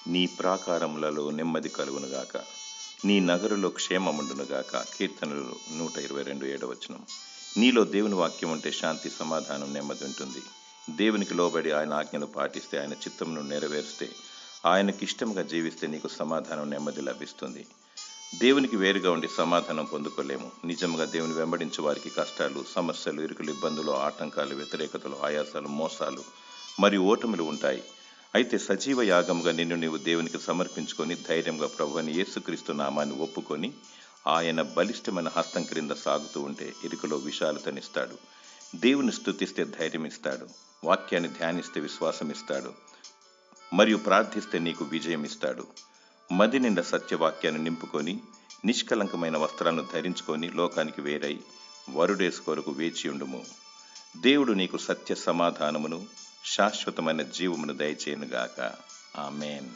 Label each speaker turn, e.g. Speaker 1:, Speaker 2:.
Speaker 1: నీ ప్రాకారములలో నెమ్మది కలుగునుగాక, నీ నగరులో క్షేమముండునుగాక. కీర్తనలు 122:7. నీలో దేవుని వాక్యం ఉంటే శాంతి, సమాధానం, నెమ్మది ఉంటుంది. దేవునికి లోబడి ఆయన ఆజ్ఞలు పాటిస్తే, ఆయన చిత్తమును నెరవేరిస్తే, ఆయనకి ఇష్టంగా జీవిస్తే నీకు సమాధానం, నెమ్మది లభిస్తుంది. దేవునికి వేరుగా ఉండి సమాధానం పొందుకోలేము. నిజంగా దేవుని వెంబడించే వారికి కష్టాలు, సమస్యలు, ఇరుకులు, ఇబ్బందులు, ఆటంకాలు, వ్యతిరేకతలు, ఆయాసాలు, మోసాలు మరియు ఓటములు ఉంటాయి. అయితే సజీవ యాగముగా నిన్ను నీవు దేవునికి సమర్పించుకొని ధైర్యంగా ప్రభువైన యేసుక్రీస్తు నామాన్ని ఒప్పుకొని ఆయన బలిష్టమైన హస్తం క్రింద సాగుతూ ఉంటే ఇరుకులో విశాలతనిస్తాడు. దేవుని స్తుతిస్తే ధైర్యం ఇస్తాడు. వాక్యాన్ని ధ్యానిస్తే విశ్వాసం ఇస్తాడు. మరియు ప్రార్థిస్తే నీకు విజయం ఇస్తాడు. మది నిండా సత్యవాక్యాన్ని నింపుకొని నిష్కలంకమైన వస్త్రాలను ధరించుకొని లోకానికి వేరై వరుడేసు కొరకు వేచియుండుము. దేవుడు నీకు సత్య సమాధానమును శాశ్వతమైన జీవమును దయచేయునుగాక. ఆమేన్.